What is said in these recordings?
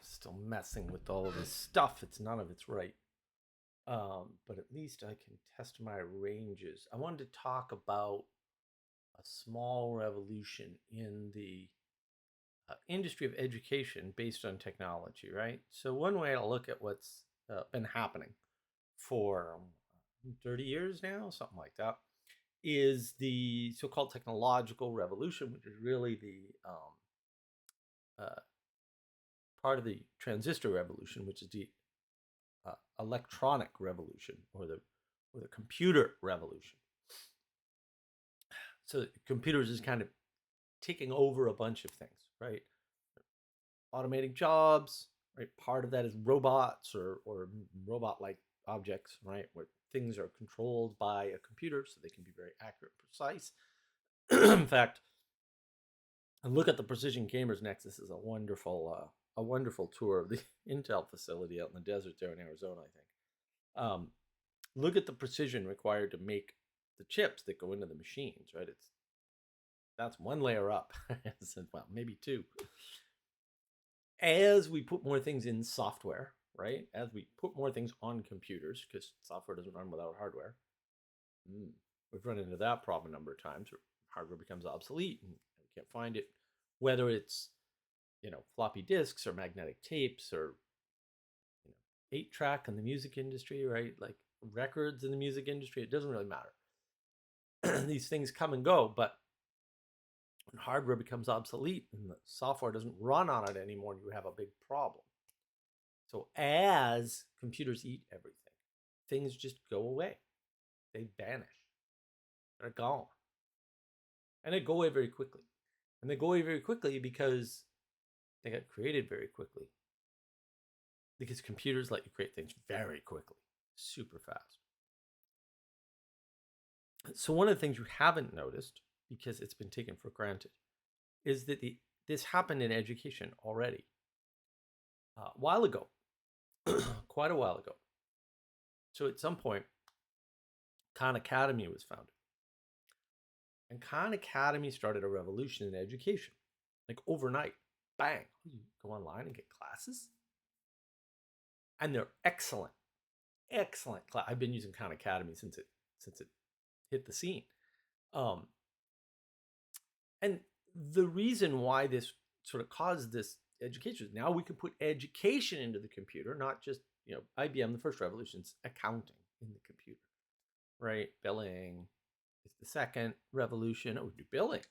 Still messing with all of this stuff. It's none of it's right. But at least I can test my ranges. I wanted to talk about a small revolution in the industry of education based on technology, right? So, one way to look at what's been happening for 30 years now, something like that, is the so called technological revolution, which is really the uh, part of the transistor revolution, which is the electronic revolution or the computer revolution. So computers is kind of taking over a bunch of things, right? Automating jobs, right? Part of that is robots or robot like objects, right? Where things are controlled by a computer so they can be very accurate and precise. In fact, look at the Precision Gamers Nexus is a wonderful tour of the Intel facility out in the desert there in Arizona, I think. Look at the precision required to make the chips that go into the machines, right? That's one layer up. Well, maybe two. As we put more things in software, right? As we put more things on computers, because software doesn't run without hardware. We've run into that problem a number of times where hardware becomes obsolete and we can't find it, whether it's floppy disks or magnetic tapes or 8-track in the music industry, right? Like records in the music industry, it doesn't really matter. These things come and go, but when hardware becomes obsolete and the software doesn't run on it anymore, you have a big problem. So as computers eat everything, things just go away. They vanish. They're gone. And they go away very quickly. And they go away very quickly because they got created very quickly. Because computers let you create things very quickly, super fast. So one of the things you haven't noticed, because it's been taken for granted, is that this happened in education already. A while ago, quite a while ago. So at some point, Kahn Academy was founded. And Kahn Academy started a revolution in education. Like overnight, bang, you go online and get classes. And they're excellent, excellent class. I've been using Kahn Academy since it hit the scene. Um, and the reason why this sort of caused this education is now we can put education into the computer, not just IBM. The first revolution's accounting in the computer, right? Billing is the second revolution. Oh, we do billing.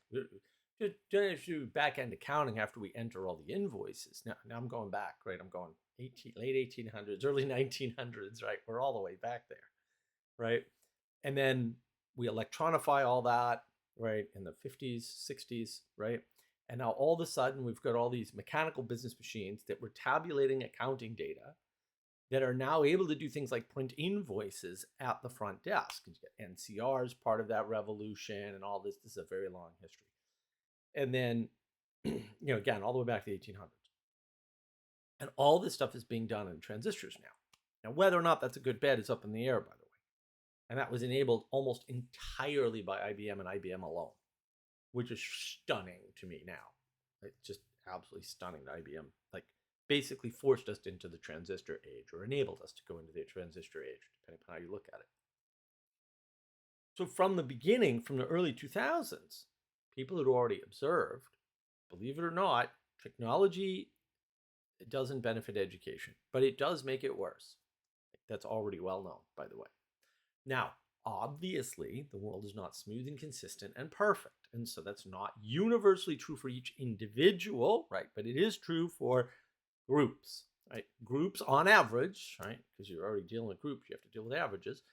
Just do back end accounting after we enter all the invoices. Now I'm going back, right? I'm going late 1800s, early 1900s, right? We're all the way back there, right? And then we electronify all that, right, in the 50s, 60s, right? And now all of a sudden we've got all these mechanical business machines that were tabulating accounting data that are now able to do things like print invoices at the front desk. You get NCRs, part of that revolution, and all this. This is a very long history. And then, again, all the way back to the 1800s. And all this stuff is being done in transistors now. Now, whether or not that's a good bet is up in the air, by the way. And that was enabled almost entirely by IBM and IBM alone, which is stunning to me now. It's just absolutely stunning that IBM basically forced us into the transistor age or enabled us to go into the transistor age, depending upon how you look at it. So from the beginning, from the early 2000s, people had already observed, believe it or not, technology doesn't benefit education, but it does make it worse. That's already well known, by the way. Now, obviously, the world is not smooth and consistent and perfect. And so that's not universally true for each individual, right? But it is true for groups, right? Groups on average, right? Because you're already dealing with groups, you have to deal with averages,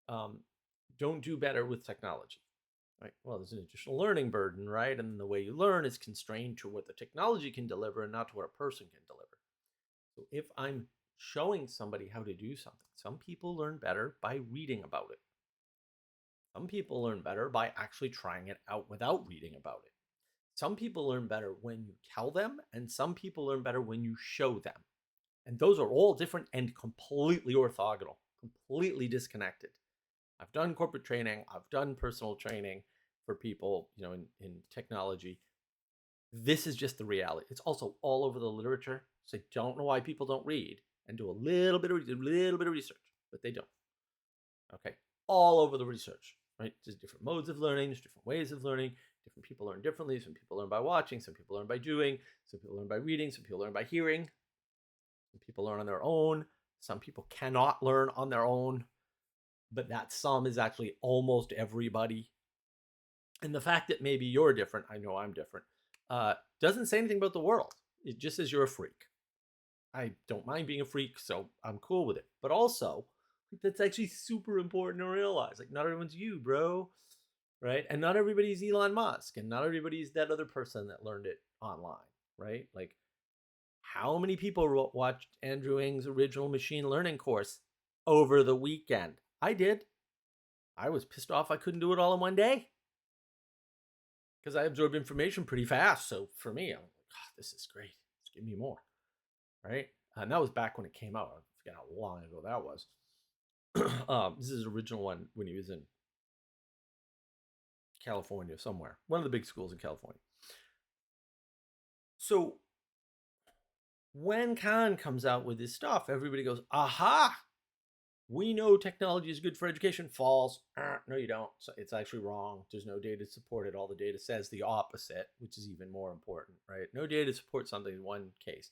don't do better with technology, right? Well, there's an additional learning burden, right? And the way you learn is constrained to what the technology can deliver and not to what a person can deliver. So if I'm showing somebody how to do something, some people learn better by reading about it. Some people learn better by actually trying it out without reading about it. Some people learn better when you tell them, and some people learn better when you show them. And those are all different and completely orthogonal, completely disconnected. I've done corporate training, I've done personal training for people, in technology. This is just the reality. It's also all over the literature. So I don't know why people don't read and do a little bit of research, but they don't. Okay, all over the research, right? There's different modes of learning, there's different ways of learning. Different people learn differently. Some people learn by watching, some people learn by doing, some people learn by reading, some people learn by hearing, some people learn on their own. Some people cannot learn on their own, but that some is actually almost everybody. And the fact that maybe you're different, I know I'm different, doesn't say anything about the world. It just says you're a freak. I don't mind being a freak, so I'm cool with it. But also, that's actually super important to realize. Like, not everyone's you, bro. Right? And not everybody's Elon Musk, and not everybody's that other person that learned it online, right? Like, how many people watched Andrew Ng's original machine learning course over the weekend? I did. I was pissed off I couldn't do it all in one day because I absorb information pretty fast. So for me, I'm like, oh, this is great. Just give me more, right? And that was back when it came out. I forget how long ago that was. This is the original one when he was in California somewhere, one of the big schools in California. So when Kahn comes out with his stuff, everybody goes, aha, we know technology is good for education. False. No, you don't. So it's actually wrong. There's no data to support it. All the data says the opposite, which is even more important, right? No data to support something in one case.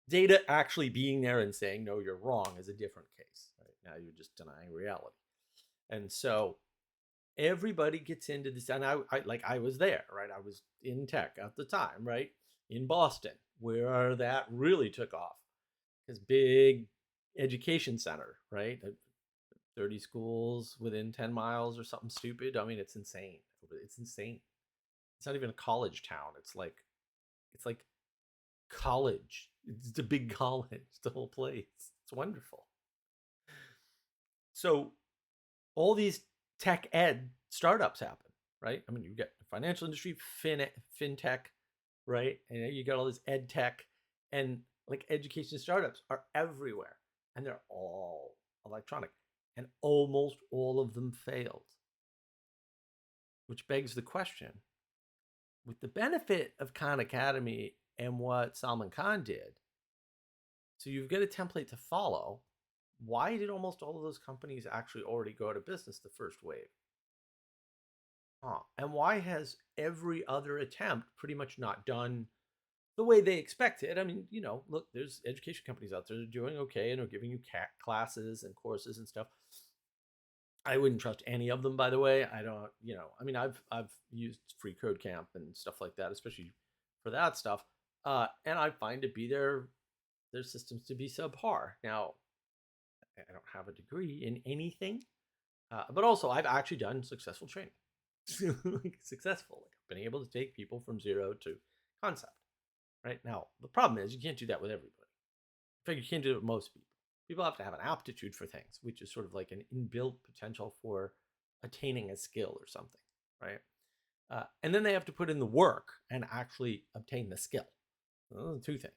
Data actually being there and saying, no, you're wrong is a different case. Right? Now you're just denying reality. And so everybody gets into this. And I was there, right? I was in tech at the time, right? In Boston, where that really took off. This big education center, right? 30 schools within 10 miles or something stupid. I mean, it's insane. It's insane. It's not even a college town. It's like college. It's a big college, the whole place. It's wonderful. So all these tech ed startups happen, right? I mean, you get the financial industry, fintech, right? And you got all this ed tech, and like education startups are everywhere, and they're all electronic, and almost all of them failed. Which begs the question, with the benefit of Khan Academy and what Salman Khan did, so you've got a template to follow. Why did almost all of those companies actually already go out of business the first wave? And why has every other attempt pretty much not done the way they expected? I mean, look, there's education companies out there that are doing okay and are giving you classes and courses and stuff. I wouldn't trust any of them, by the way. I don't, I mean, I've used Free Code Camp and stuff like that, especially for that stuff, and I find to be their systems to be subpar. Now, I don't have a degree in anything, but also I've actually done successful training. Successful, like I've been able to take people from zero to concept. Right now, the problem is you can't do that with everybody. In fact, you can't do it with most people. People have to have an aptitude for things, which is sort of like an inbuilt potential for attaining a skill or something, right? And then they have to put in the work and actually obtain the skill. Those are two things,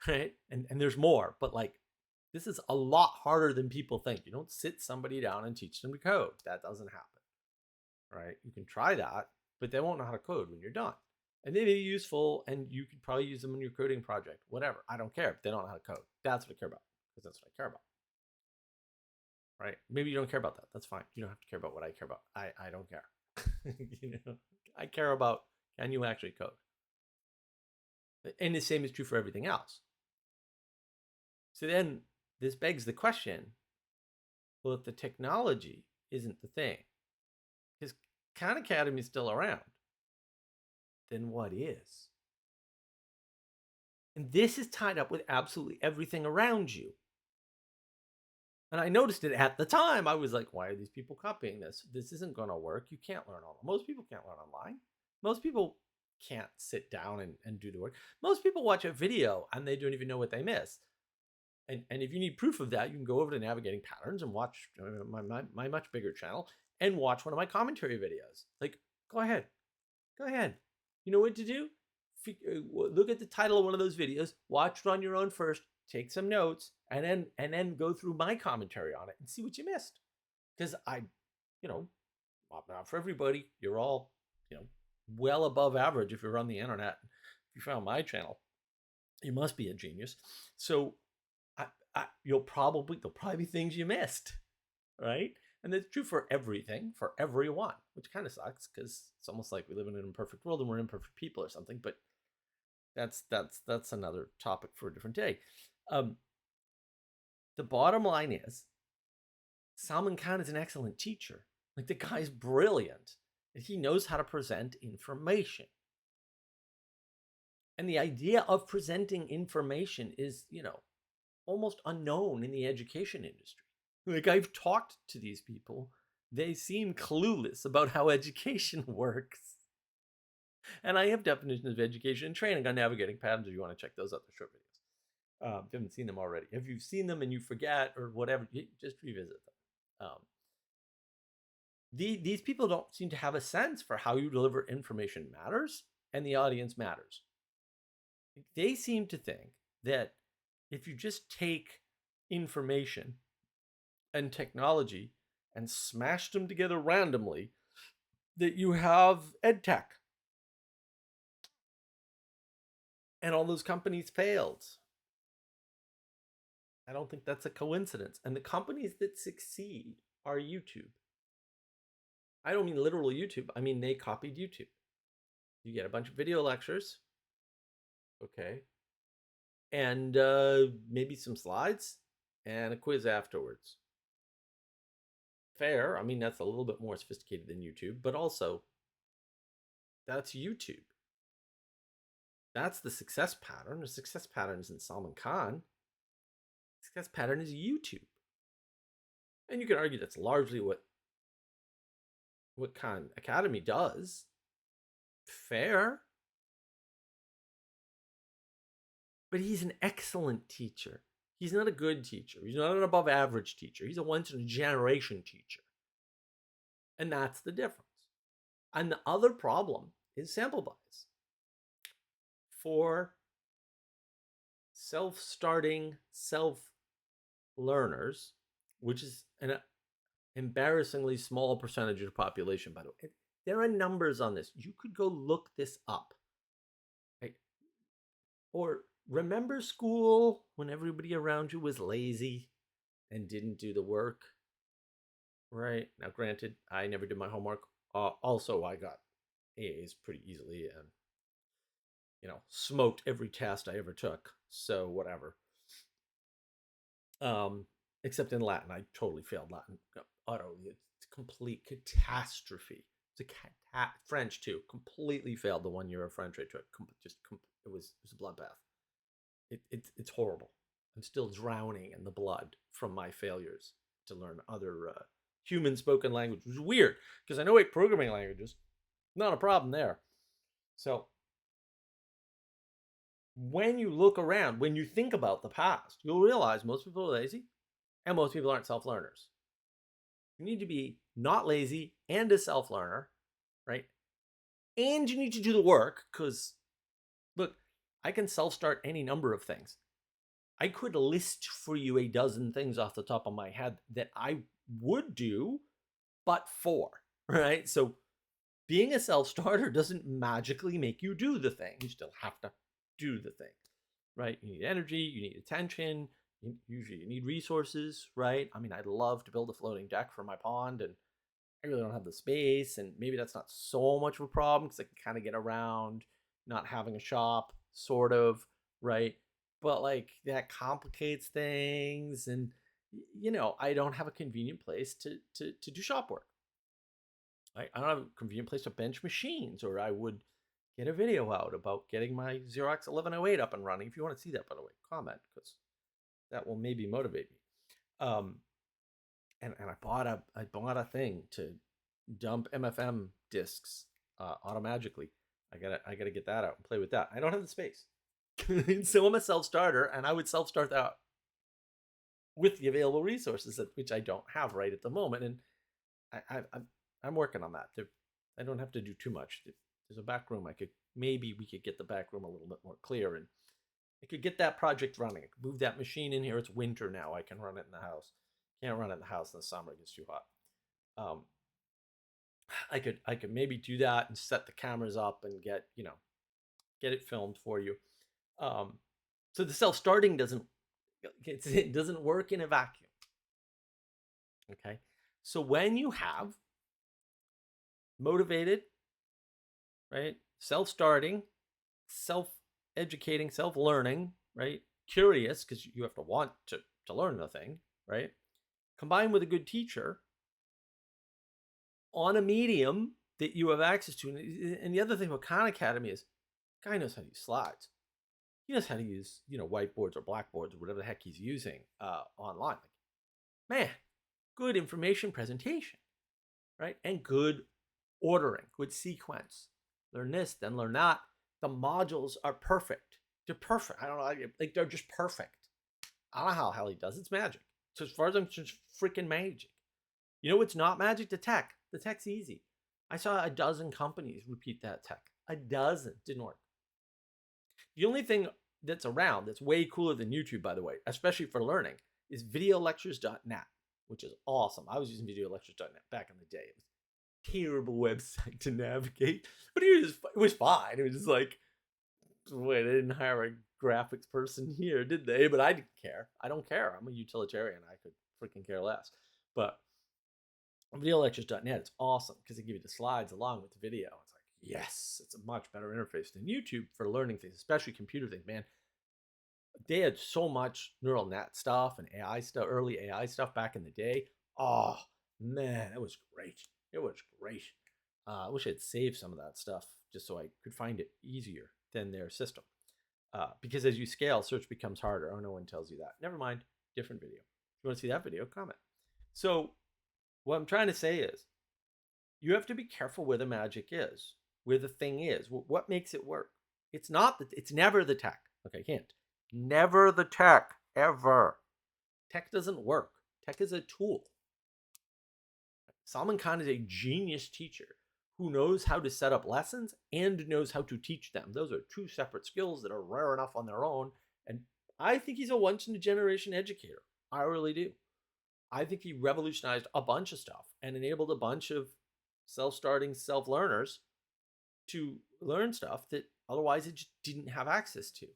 right? And there's more, but like this is a lot harder than people think. You don't sit somebody down and teach them to code. That doesn't happen, right? You can try that, but they won't know how to code when you're done. And they may be useful, and you could probably use them in your coding project, whatever. I don't care if they don't know how to code. That's what I care about, because that's what I care about, right? Maybe you don't care about that. That's fine. You don't have to care about what I care about. I don't care. I care about, can you actually code? And the same is true for everything else. So then this begs the question, well, if the technology isn't the thing, because Khan Academy is still around, then what is? And this is tied up with absolutely everything around you. And I noticed it at the time. I was like, why are these people copying this? This isn't going to work. You can't learn online. Most people can't learn online. Most people can't sit down and do the work. Most people watch a video and they don't even know what they miss. And if you need proof of that, you can go over to Navigating Patterns and watch my much bigger channel and watch one of my commentary videos. Like, go ahead. Go ahead. You know what to do? Look at the title of one of those videos, watch it on your own first, take some notes, and then go through my commentary on it and see what you missed. Because not for everybody. You're all, well above average if you're on the internet. you found my channel, you must be a genius. So there'll probably be things you missed, right? And that's true for everything, for everyone, which kind of sucks because it's almost like we live in an imperfect world and we're imperfect people or something. But that's another topic for a different day. The bottom line is, Salman Khan is an excellent teacher. Like, the guy's brilliant, and he knows how to present information. And the idea of presenting information is, almost unknown in the education industry. Like, I've talked to these people. They seem clueless about how education works. And I have definitions of education and training on navigating patterns if you want to check those out. The short videos. If you haven't seen them already. If you've seen them and you forget or whatever, just revisit them. These people don't seem to have a sense for how you deliver information matters and the audience matters. They seem to think that if you just take information and technology and smash them together randomly, that you have edtech. And all those companies failed. I don't think that's a coincidence. And the companies that succeed are YouTube. I don't mean literal YouTube. I mean, they copied YouTube. You get a bunch of video lectures. Okay. And maybe some slides and a quiz afterwards. Fair. I mean, that's a little bit more sophisticated than YouTube, but also that's YouTube. That's the success pattern. The success pattern isn't Salman Khan. The success pattern is YouTube. And you can argue that's largely what Kahn Academy does. Fair. But he's an excellent teacher. He's not a good teacher. He's not an above average teacher. He's a once in a generation teacher. And that's the difference. And the other problem is sample bias. For self-starting self-learners, which is an embarrassingly small percentage of the population, by the way. There are numbers on this. You could go look this up. Right? Or remember school when everybody around you was lazy and didn't do the work? Right? Now, granted, I never did my homework. Also, I got A's pretty easily and, smoked every test I ever took. So whatever. Except in Latin, I totally failed Latin. Utterly, it's a complete catastrophe. It's a French too. Completely failed the 1 year of French I took. It was a bloodbath. It's horrible. I'm still drowning in the blood from my failures to learn other human spoken language, which is weird because I know 8 programming languages. Not a problem there. So when you look around, when you think about the past, you'll realize most people are lazy and most people aren't self-learners. You need to be not lazy and a self-learner, right? And you need to do the work because, look, I can self-start any number of things. I could list for you a dozen things off the top of my head that I would do, but for, right? So being a self-starter doesn't magically make you do the thing. You still have to do the thing, right? You need energy, you need attention, usually you need resources, right? I mean, I'd love to build a floating deck for my pond, and I really don't have the space, and maybe that's not so much of a problem because I can kind of get around not having a shop, sort of, right? But like that complicates things, and I don't have a convenient place to do shop work. I don't have a convenient place to bench machines, or I would get a video out about getting my Xerox 1108 up and running. If you want to see that, by the way, comment, because that will maybe motivate me. And I bought a thing to dump MFM discs automagically. I gotta get that out and play with that. I don't have the space. So I'm a self-starter, and I would self-start that with the available resources, which I don't have right at the moment. And I'm working on that. I don't have to do too much. There's a back room. Maybe we could get the back room a little bit more clear, and I could get that project running. I could move that machine in here. It's winter now. I can run it in the house. Can't run it in the house in the summer. It gets too hot. I could maybe do that and set the cameras up and get get it filmed for you. So the self-starting it doesn't work in a vacuum. Okay. So when you have motivated, right, self-starting, self-educating, self-learning, right, curious, because you have to want to learn the thing, right, combined with a good teacher on a medium that you have access to. And the other thing about Khan Academy is, guy knows how to use slides. He knows how to use, whiteboards or blackboards or whatever the heck he's using online. Like, man, good information presentation, right? And good ordering, good sequence. Learn this, then learn that. The modules are perfect. They're perfect. I don't know, like they're just perfect. I don't know how the hell he does. It's magic. So as far as I'm just freaking magic. You know what's not magic? The tech. The tech's easy. I saw a dozen companies repeat that tech. A dozen. Didn't work. The only thing that's around that's way cooler than YouTube, by the way, especially for learning, is videolectures.net, which is awesome. I was using videolectures.net back in the day. It was a terrible website to navigate, but it was fine. It was just like, wait, they didn't hire a graphics person here, did they? But I didn't care. I don't care. I'm a utilitarian. I could freaking care less. But videolectures.net, it's awesome because they give you the slides along with the video. It's like, yes, it's a much better interface than YouTube for learning things, especially computer things, man. They had so much neural net stuff and AI stuff, early AI stuff back in the day. Oh, man, it was great. It was great. I wish I'd saved some of that stuff just so I could find it easier than their system. Because as you scale, search becomes harder. Oh, no one tells you that. Never mind. Different video. If you want to see that video, comment. So what I'm trying to say is you have to be careful where the magic is, where the thing is, what makes it work. It's not that it's never the tech. Okay, hint. Never the tech, ever. Tech doesn't work. Tech is a tool. Salman Khan is a genius teacher who knows how to set up lessons and knows how to teach them. Those are two separate skills that are rare enough on their own. And I think he's a once in a generation educator. I really do. I think he revolutionized a bunch of stuff and enabled a bunch of self-starting self-learners to learn stuff that otherwise it just didn't have access to.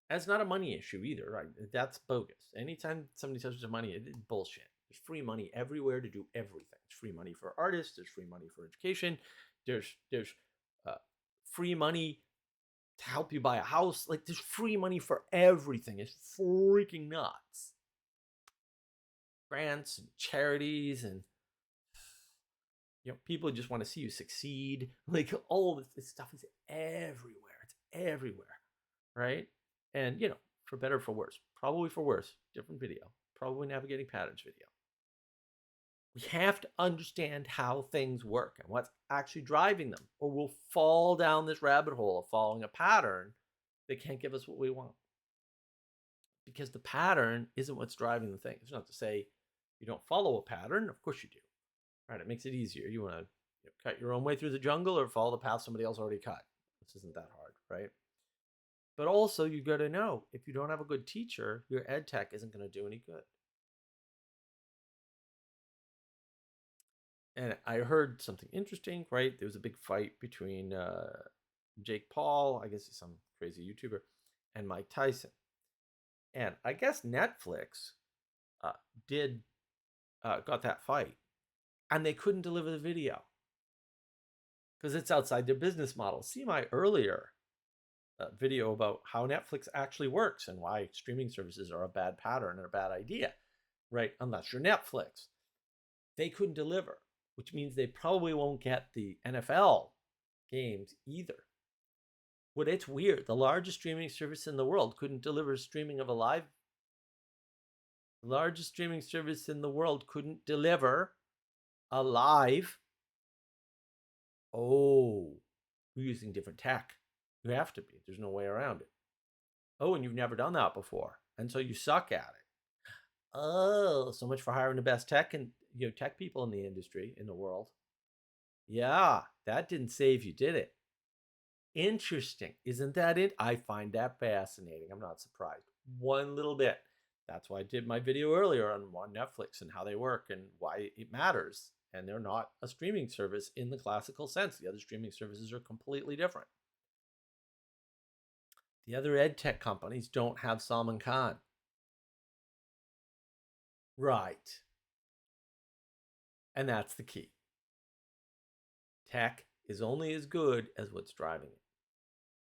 And it's not a money issue either, right? That's bogus. Anytime somebody touches the money, it's bullshit. There's free money everywhere to do everything. There's free money for artists. There's free money for education. There's uh, free money to help you buy a house. Like there's free money for everything. It's freaking nuts. Grants and charities and people just want to see you succeed. Like all of this stuff is everywhere. It's everywhere, right? And for better or for worse, probably for worse, different video, probably navigating patterns video. We have to understand how things work and what's actually driving them, or we'll fall down this rabbit hole of following a pattern that can't give us what we want. Because the pattern isn't what's driving the thing. It's not to say you don't follow a pattern. Of course you do. Right? It makes it easier. You want to cut your own way through the jungle or follow the path somebody else already cut. This isn't that hard, right? But also, you got to know, if you don't have a good teacher, your ed tech isn't going to do any good. And I heard something interesting, right? There was a big fight between Jake Paul, I guess he's some crazy YouTuber, and Mike Tyson. And I guess Netflix got that fight, and they couldn't deliver the video because it's outside their business model. See my earlier video about how Netflix actually works and why streaming services are a bad pattern and a bad idea, right? Unless you're Netflix. They couldn't deliver, which means they probably won't get the NFL games either. But it's weird. The largest streaming service in the world couldn't deliver streaming of a live. The largest streaming service in the world couldn't deliver a live. Oh, we're using different tech. You have to be. There's no way around it. Oh, and you've never done that before, and so you suck at it. Oh, so much for hiring the best tech and tech people in the industry in the world. Yeah, that didn't save you, did it? Interesting, isn't that it? I find that fascinating. I'm not surprised one little bit. That's why I did my video earlier on Netflix and how they work and why it matters. And they're not a streaming service in the classical sense. The other streaming services are completely different. The other ed tech companies don't have Salman Khan. Right. And that's the key. Tech is only as good as what's driving it.